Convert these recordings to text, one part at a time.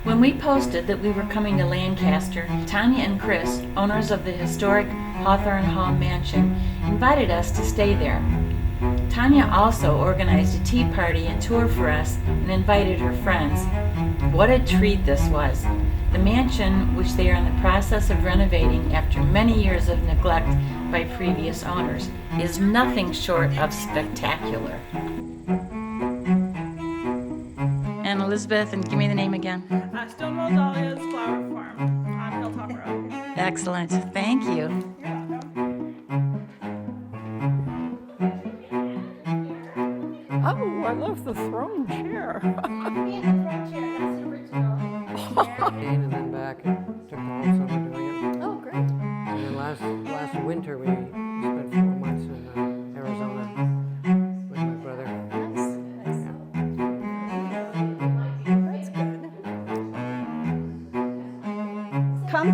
When we posted that we were coming to Lancaster, Tanya and Kris, owners of the historic Hawthorn Hall mansion, invited us to stay there. Tanya also organized a tea party and tour for us and invited her friends. What a treat this was! The mansion, which they are in the process of renovating after many years of neglect by previous owners, is nothing short of spectacular. And Elizabeth, and give me the name again. Stonewall Dahlia's Flower Farm on Hilltop Road. Excellent. Thank you. You're welcome. Oh, I love the throne chair. And then back and took the whole summer doing it. Oh, great. And then last winter we spent 4 months in Arizona with my brother. Nice. That's good.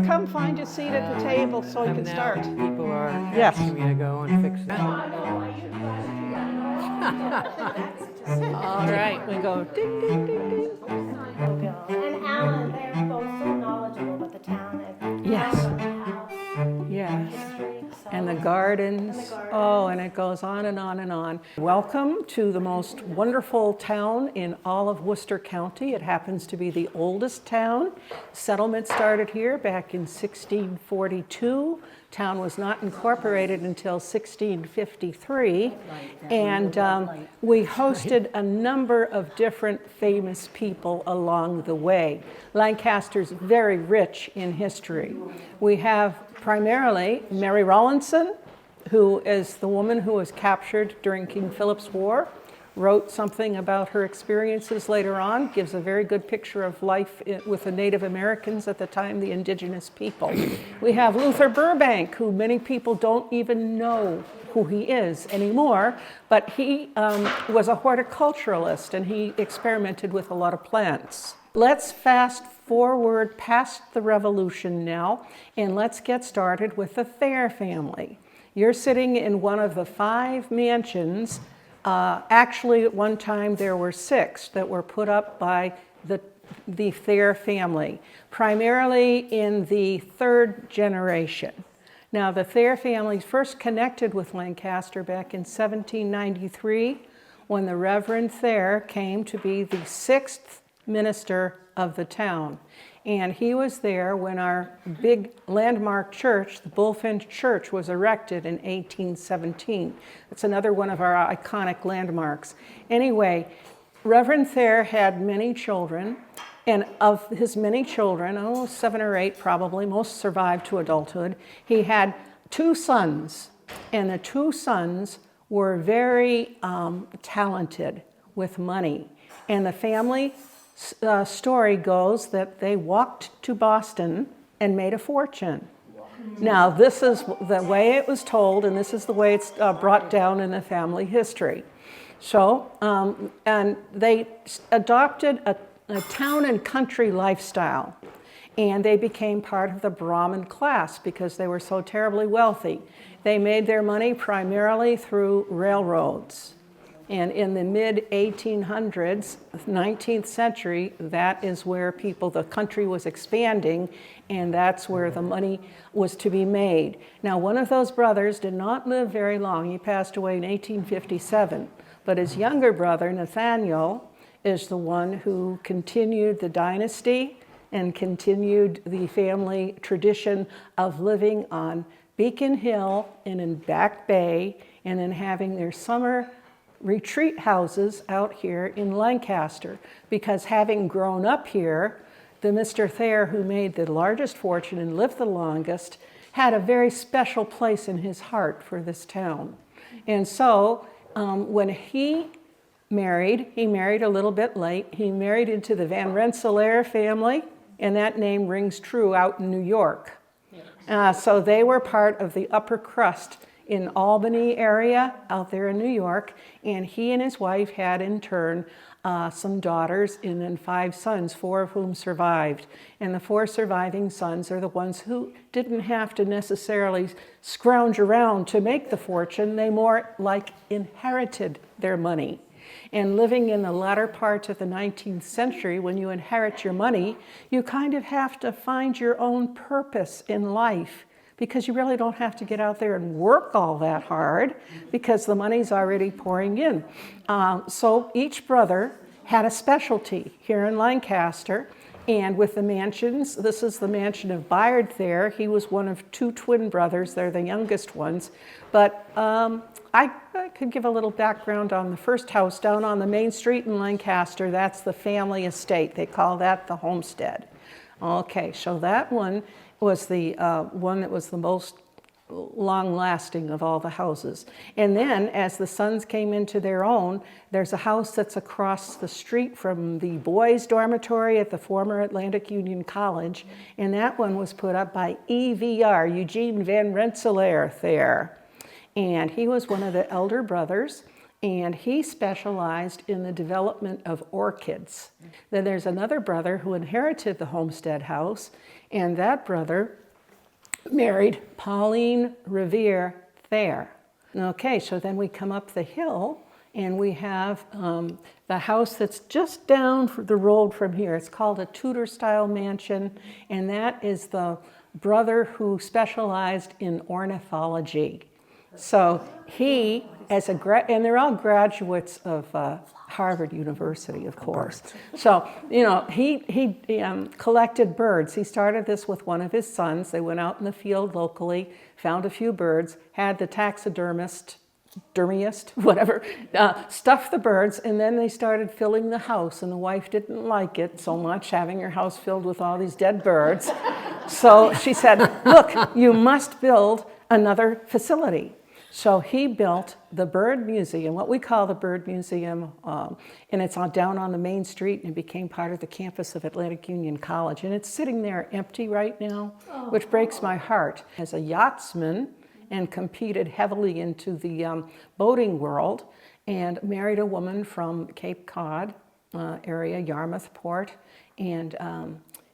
Come find a seat at the table so you And can now start. people are Yes. asking me to go and fix it. All right, we go ding, ding, ding, ding. And Alan, they're both so knowledgeable about the town. Yes. About the house, Yes. history, so- And the gardens. And the gardens. Oh, and it goes on and on and on. Welcome to the most wonderful town in all of Worcester County. It happens to be the oldest town. Settlement started here back in 1642. Town was not incorporated until 1653. And we hosted a number of different famous people along the way. Lancaster's very rich in history. We have primarily Mary Rawlinson, who is the woman who was captured during King Philip's War, wrote something about her experiences later on, gives a very good picture of life with the Native Americans at the time, the indigenous people. We have Luther Burbank, who many people don't even know who he is anymore, but he was a horticulturalist and he experimented with a lot of plants. Let's fast forward past the Revolution now, and let's get started with the Thayer family. You're sitting in one of the 5 mansions. Actually, at one time there were 6 that were put up by the Thayer family, primarily in the 3rd generation. Now, the Thayer family first connected with Lancaster back in 1793 when the Reverend Thayer came to be the 6th minister of the town. And he was there when our big landmark church, the Bullfinch Church, was erected in 1817. It's another one of our iconic landmarks. Anyway, Reverend Thayer had many children, and of his many children, 7 or 8 probably, most survived to adulthood. He had 2 sons, and the 2 sons were very talented with money. And the family story goes that they walked to Boston and made a fortune. Now, this is the way it was told, and this is the way it's brought down in the family history. So, and they adopted a town and country lifestyle, and they became part of the Brahmin class because they were so terribly wealthy. They made their money primarily through railroads. And in the mid-1800s, 19th century, that is where the country was expanding, and that's where the money was to be made. Now, one of those brothers did not live very long. He passed away in 1857. But his younger brother, Nathaniel, is the one who continued the dynasty and continued the family tradition of living on Beacon Hill and in Back Bay, and then having their summer retreat houses out here in Lancaster, because having grown up here, the Mr. Thayer, who made the largest fortune and lived the longest, had a very special place in his heart for this town. And so when he married a little bit late. He married into the Van Rensselaer family, and that name rings true out in New York. So they were part of the upper crust in Albany area out there in New York, and he and his wife had in turn some daughters and then 5 sons, 4 of whom survived. And the 4 surviving sons are the ones who didn't have to necessarily scrounge around to make the fortune. They more like inherited their money. And living in the latter parts of the 19th century, when you inherit your money, you kind of have to find your own purpose in life, because you really don't have to get out there and work all that hard because the money's already pouring in. So each brother had a specialty here in Lancaster. And with the mansions, this is the mansion of Bayard Thayer. He was one of 2 twin brothers. They're the youngest ones. But I could give a little background on the first house down on the main street in Lancaster. That's the family estate. They call that the homestead. Okay, so that one was the one that was the most long-lasting of all the houses. And then as the sons came into their own, there's a house that's across the street from the boys' dormitory at the former Atlantic Union College, and that one was put up by EVR, Eugene Van Rensselaer Thayer. And he was one of the elder brothers, and he specialized in the development of orchids. Then there's another brother who inherited the homestead house, and that brother married Pauline Revere Thayer. Okay, so then we come up the hill and we have the house that's just down the road from here. It's called a Tudor-style mansion, and that is the brother who specialized in ornithology. So he, as a and they're all graduates of Harvard University, of course. So, you know, he collected birds. He started this with one of his sons. They went out in the field locally, found a few birds, had the taxidermist, whatever, stuff the birds, and then they started filling the house, and the wife didn't like it so much, having her house filled with all these dead birds. So she said, look, you must build another facility. So he built the Bird Museum, what we call the Bird Museum, and it's down on the main street, and it became part of the campus of Atlantic Union College. And it's sitting there empty right now, which breaks my heart. As a yachtsman, and competed heavily into the boating world, and married a woman from Cape Cod area, Yarmouth Port, and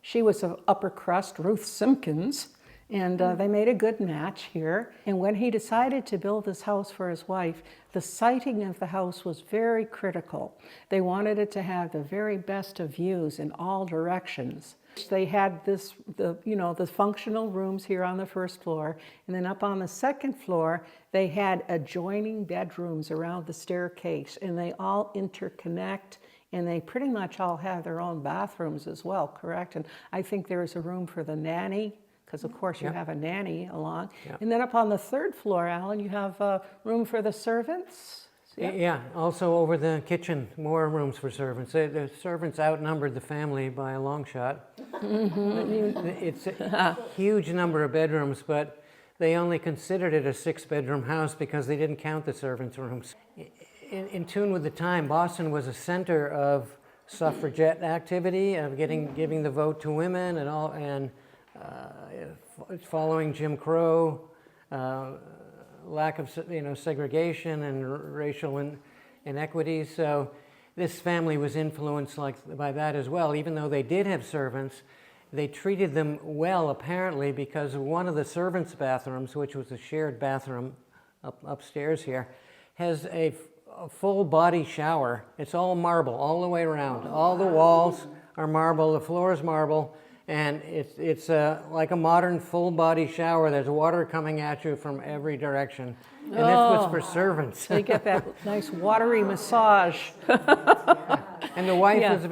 she was of upper crust, Ruth Simpkins. And they made a good match here. And when he decided to build this house for his wife, the siting of the house was very critical. They wanted it to have the very best of views in all directions. They had the functional rooms here on the first floor, and then up on the second floor, they had adjoining bedrooms around the staircase, and they all interconnect, and they pretty much all have their own bathrooms as well, correct? And I think there is a room for the nanny, because of course you have a nanny along. Yep. And then up on the third floor, Alan, you have room for the servants. Yep. Yeah, also over the kitchen, more rooms for servants. The servants outnumbered the family by a long shot. Mm-hmm. It's a huge number of bedrooms, but they only considered it a 6-bedroom house because they didn't count the servants' rooms. In tune with the time, Boston was a center of suffragette activity, of giving the vote to women and all, and following Jim Crow, lack of segregation and racial inequities. So this family was influenced by that as well. Even though they did have servants, they treated them well apparently because one of the servants' bathrooms, which was a shared bathroom upstairs here, has a full body shower. It's all marble all the way around. All the walls are marble, the floor is marble. And it's like a modern full-body shower. There's water coming at you from every direction. And this was for servants. They get that nice watery massage. And the wife was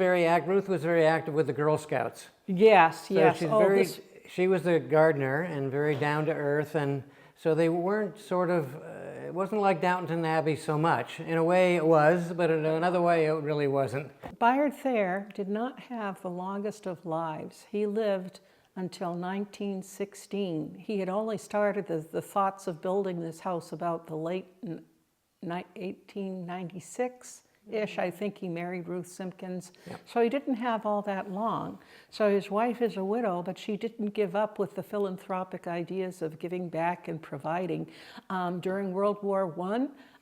Ruth was very active with the Girl Scouts. Yes, so yes. She was a gardener and very down to earth. And so they weren't it wasn't like Downton Abbey so much. In a way it was, but in another way it really wasn't. Bayard Thayer did not have the longest of lives. He lived until 1916. He had only started the thoughts of building this house about the late 1896-ish. I think he married Ruth Simpkins. Yep. So he didn't have all that long. So his wife is a widow, but she didn't give up with the philanthropic ideas of giving back and providing. During World War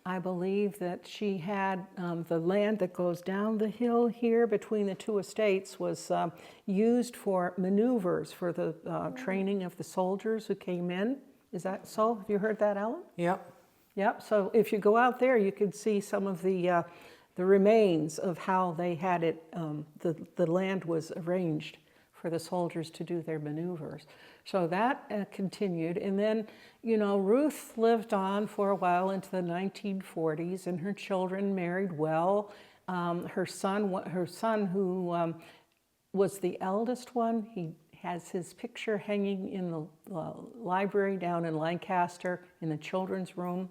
I believe that she had the land that goes down the hill here between the two estates was used for maneuvers for the training of the soldiers who came in. Is that so? Have you heard that, Alan? Yep. Yep. So if you go out there, you can see some of the the remains of how they had it, the land was arranged for the soldiers to do their maneuvers. So that continued. And then, you know, Ruth lived on for a while into the 1940s, and her children married well. Her son, who was the eldest one, he has his picture hanging in the library down in Lancaster in the children's room,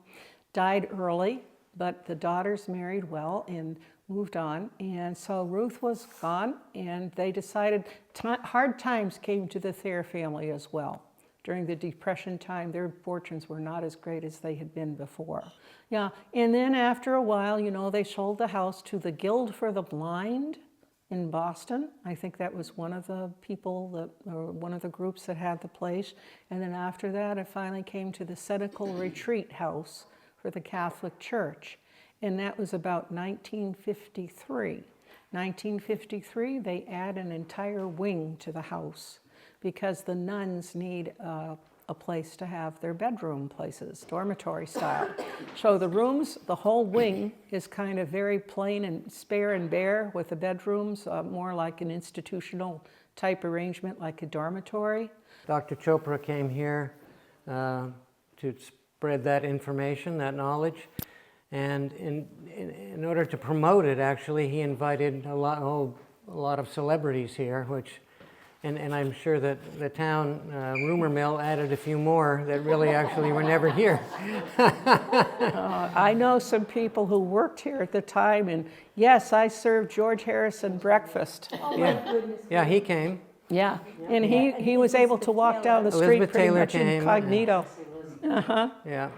died early, but the daughters married well and moved on. And so Ruth was gone, and they decided hard times came to the Thayer family as well. During the Depression time, their fortunes were not as great as they had been before. Yeah, and then after a while, you know, they sold the house to the Guild for the Blind in Boston. I think that was one of the people, or one of the groups that had the place. And then after that, it finally came to the Senecal Retreat House for the Catholic Church. And that was about 1953. 1953, they add an entire wing to the house because the nuns need a place to have their bedroom places, dormitory style. So the rooms, the whole wing is kind of very plain and spare and bare, with the bedrooms more like an institutional type arrangement, like a dormitory. Dr. Chopra came here to spread that information, that knowledge. And in order to promote it, actually, he invited a lot of celebrities here, and I'm sure that the town rumor mill added a few more that really actually were never here. I know some people who worked here at the time, and yes, I served George Harrison breakfast. Yeah, he came. Yeah, and he was able to walk down the street Elizabeth pretty Taylor much came. incognito. Yeah.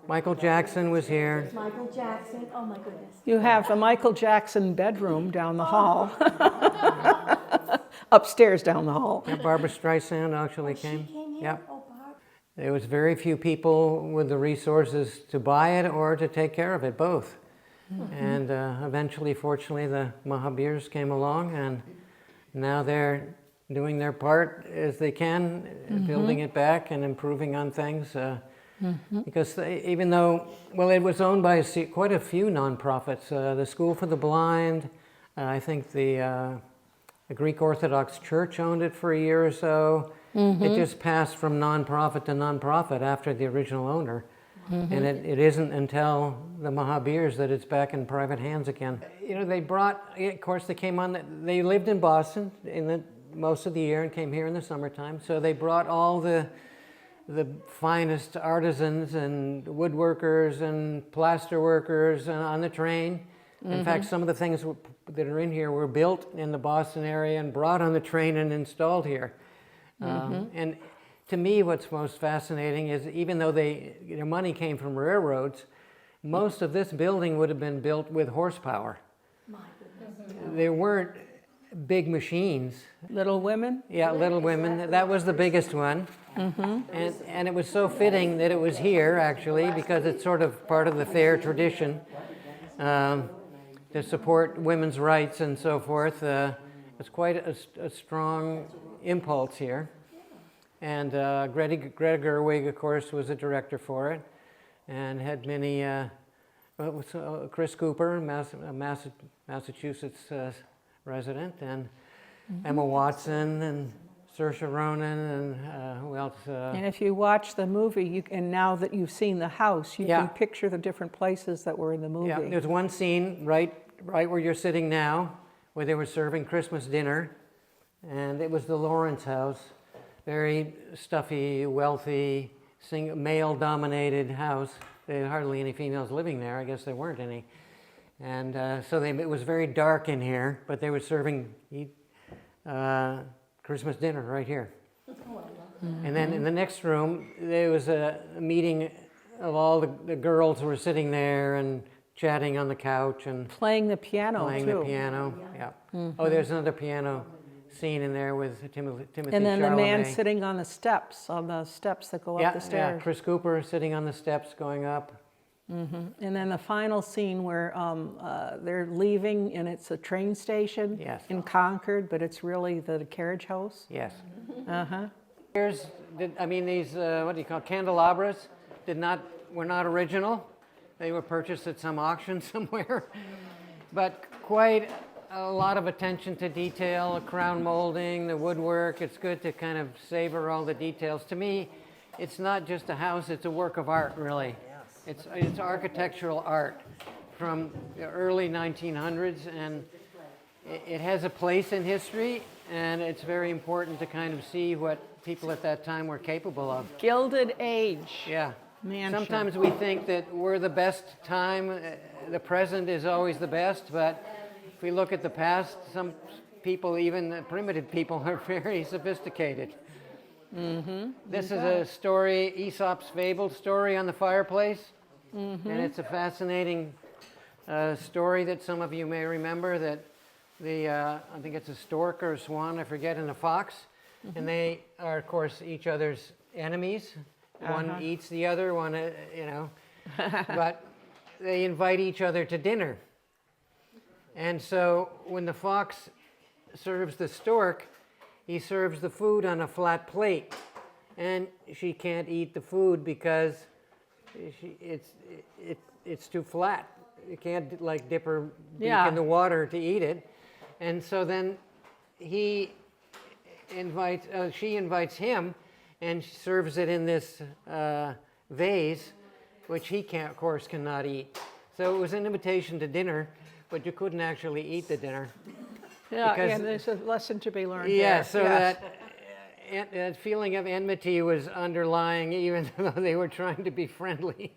Michael Jackson was here. Michael Jackson, oh my goodness. You have the Michael Jackson bedroom down the hall. Upstairs down the hall. Yeah, Barbara Streisand actually came. She came here? Yeah. Oh, Barb. There was very few people with the resources to buy it or to take care of it, both. And eventually, fortunately, the Mahabirs came along, and now they're doing their part as they can, building it back and improving on things. Because even though, well, it was owned by quite a few nonprofits, the School for the Blind, I think the Greek Orthodox Church owned it for a year or so. It just passed from nonprofit to nonprofit after the original owner. And it isn't until the Mahabirs that it's back in private hands again. You know, they brought, of course, they came on, they lived in Boston most of the year and came here in the summertime. So they brought all the finest artisans and woodworkers and plaster workers on the train. In fact, some of the things that are in here were built in the Boston area and brought on the train and installed here. And to me, what's most fascinating is even though their money came from railroads, most of this building would have been built with horsepower. My goodness. There weren't big machines. Little Women? Yeah, Little Women. That was the biggest one. And it was so fitting that it was here, actually, because it's sort of part of the Thayer tradition to support women's rights and so forth. It's quite a strong impulse here. And Greta Gerwig, of course, was a director for it and had many, Chris Cooper, Massachusetts resident, and Emma Watson and Saoirse Ronan, and who else? And if you watch the movie, and now that you've seen the house, you can picture the different places that were in the movie. Yeah, there's one scene right where you're sitting now, where they were serving Christmas dinner, and it was the Lawrence house, very stuffy, wealthy, male-dominated house. There were hardly any females living there. I guess there weren't any. And so it was very dark in here, but they were serving Christmas dinner right here. And then in the next room, there was a meeting of all the girls who were sitting there and chatting on the couch and Playing the piano, the piano. Yeah. Oh, there's another piano scene in there with Timothy And then the man Chalamet. sitting on the steps that go up the stairs. Yeah, Chris Cooper sitting on the steps going up. And then the final scene where they're leaving, and it's a train station in Concord, but it's really the carriage house. Yes. These what do you call candelabras? Were not original. They were purchased at some auction somewhere. but quite a lot of attention to detail, the crown molding, the woodwork. It's good to kind of savor all the details. To me, it's not just a house, it's a work of art, really. It's architectural art from the early 1900s, and it has a place in history, and it's very important to kind of see what people at that time were capable of. Gilded Age. Yeah. Mansion. Sometimes we think that we're the best time, the present is always the best, but if we look at the past, some people, even the primitive people, are very sophisticated. This is a story, Aesop's fable story on the fireplace, and it's a fascinating story that some of you may remember, that I think it's a stork or a swan, I forget, and a fox, and they are, of course, each other's enemies. One eats the other, one, but they invite each other to dinner. And so when the fox serves the stork, he serves the food on a flat plate. And she can't eat the food because it's too flat. You can't like dip her beak in the water to eat it. And so then she invites him, and she serves it in this vase, which he of course cannot eat. So it was an invitation to dinner, but you couldn't actually eat the dinner. Yeah, and there's a lesson to be learned Yeah, there. so that feeling of enmity was underlying, even though they were trying to be friendly.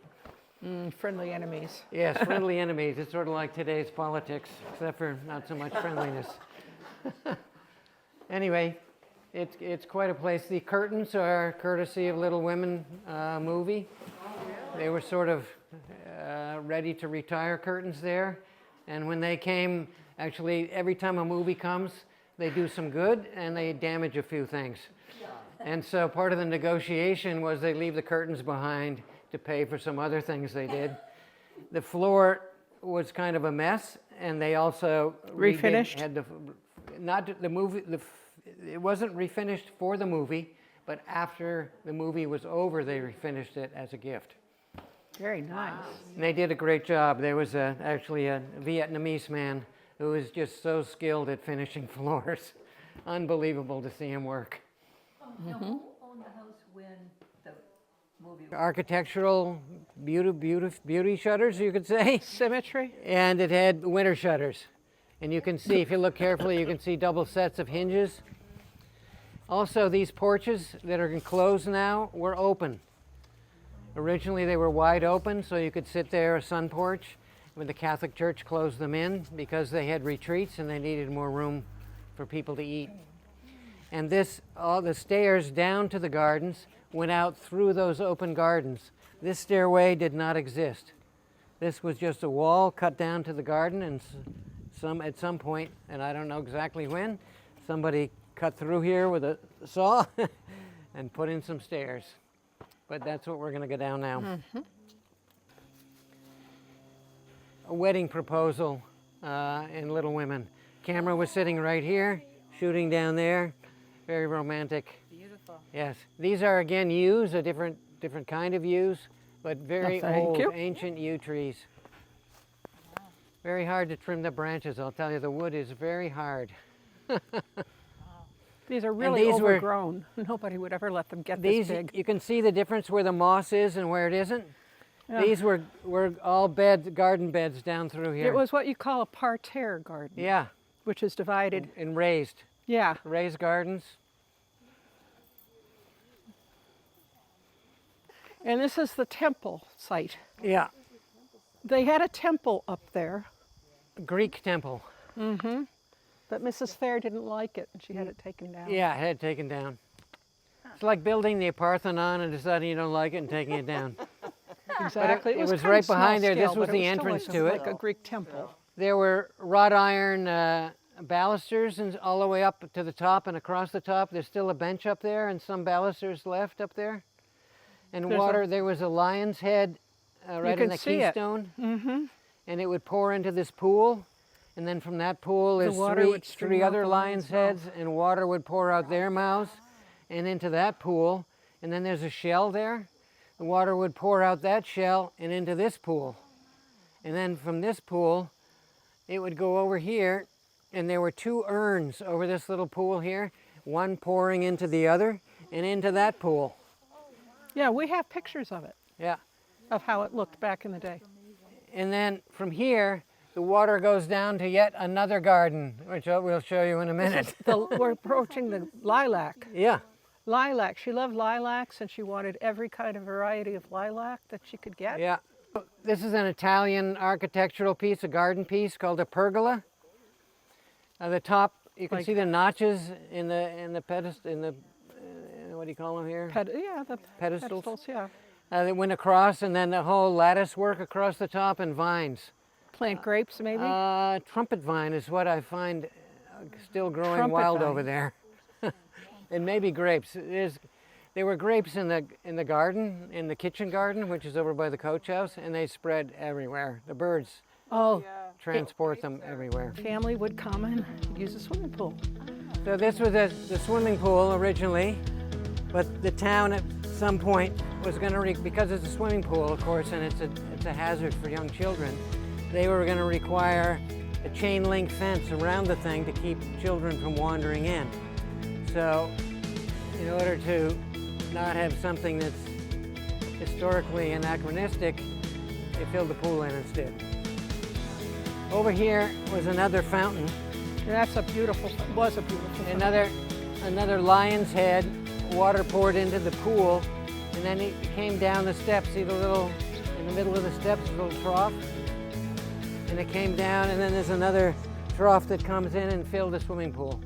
Friendly enemies. Yes, friendly enemies. It's sort of like today's politics, except for not so much friendliness. Anyway, it's quite a place. The curtains are courtesy of Little Women movie. They were sort of ready to retire curtains there. And when they came, actually, every time a movie comes, they do some good and they damage a few things. And so part of the negotiation was they leave the curtains behind to pay for some other things they did. The floor was kind of a mess, and they also Refinished? It wasn't refinished for the movie, but after the movie was over, they refinished it as a gift. Very nice. And they did a great job. There was actually a Vietnamese man who was just so skilled at finishing floors. Unbelievable to see him work. Who owned the house when the movie was? Architectural beauty shutters, you could say. Symmetry? And it had winter shutters. And you can see, if you look carefully, you can see double sets of hinges. Also, these porches that are enclosed now were open. Originally, they were wide open, so you could sit there, a sun porch. When the Catholic Church closed them in because they had retreats and they needed more room for people to eat. And all the stairs down to the gardens went out through those open gardens. This stairway did not exist. This was just a wall cut down to the garden, and at some point, and I don't know exactly when, somebody cut through here with a saw and put in some stairs. But that's what we're going to go down now. A wedding proposal in Little Women. Camera was sitting right here, shooting down there. Very romantic. Beautiful. Yes. These are, again, yews, a different kind of yews, but very old, ancient yew trees. Very hard to trim the branches, I'll tell you. The wood is very hard. These are really overgrown. Nobody would ever let them get this big. You can see the difference where the moss is and where it isn't. Yeah. These were all garden beds down through here. It was what you call a parterre garden. Yeah. Which is divided. And raised. Yeah. Raised gardens. And this is the temple site. Yeah. They had a temple up there. A Greek temple. Mm-hmm. But Mrs. Fair didn't like it, and she had it taken down. Yeah, had it taken down. It's like building the Parthenon and deciding you don't like it and taking it down. Exactly. It was right behind there. This was the entrance to it. Like a Greek temple. There were wrought iron balusters and all the way up to the top and across the top. There's still a bench up there and some balusters left up there. And there was a lion's head right in the keystone. Mm-hmm. And it would pour into this pool. And then from that pool, there's three other lion's heads, and water would pour out their mouths and into that pool. And then there's a shell there. The water would pour out that shell and into this pool. And then from this pool, it would go over here, and there were 2 urns over this little pool here, one pouring into the other and into that pool. Yeah, we have pictures of it, Yeah. of how it looked back in the day. And then from here, the water goes down to yet another garden, which we'll show you in a minute. We're approaching the lilac. Yeah. Lilac. She loved lilacs, and she wanted every kind of variety of lilac that she could get. Yeah. This is an Italian architectural piece, a garden piece called a pergola. At the top, you can see the notches in the pedestal, what do you call them here? The Pedestals. yeah. That went across, and then the whole lattice work across the top, and vines. Plant grapes, maybe? Trumpet vine is what I find still growing Trumpet wild vine. over there. And maybe grapes. There were grapes in the garden, in the kitchen garden, which is over by the coach house, and they spread everywhere. The birds transport them everywhere. Family would come and use the swimming pool. So this was the swimming pool originally, but the town at some point was going to, because it's a swimming pool, of course, and it's a hazard for young children, they were going to require a chain link fence around the thing to keep children from wandering in. So in order to not have something that's historically anachronistic, they filled the pool in instead. Over here was another fountain. And that's a beautiful fountain. Another lion's head, water poured into the pool, and then it came down the steps. See the little, in the middle of the steps, a little trough? And it came down, and then there's another trough that comes in and filled the swimming pool.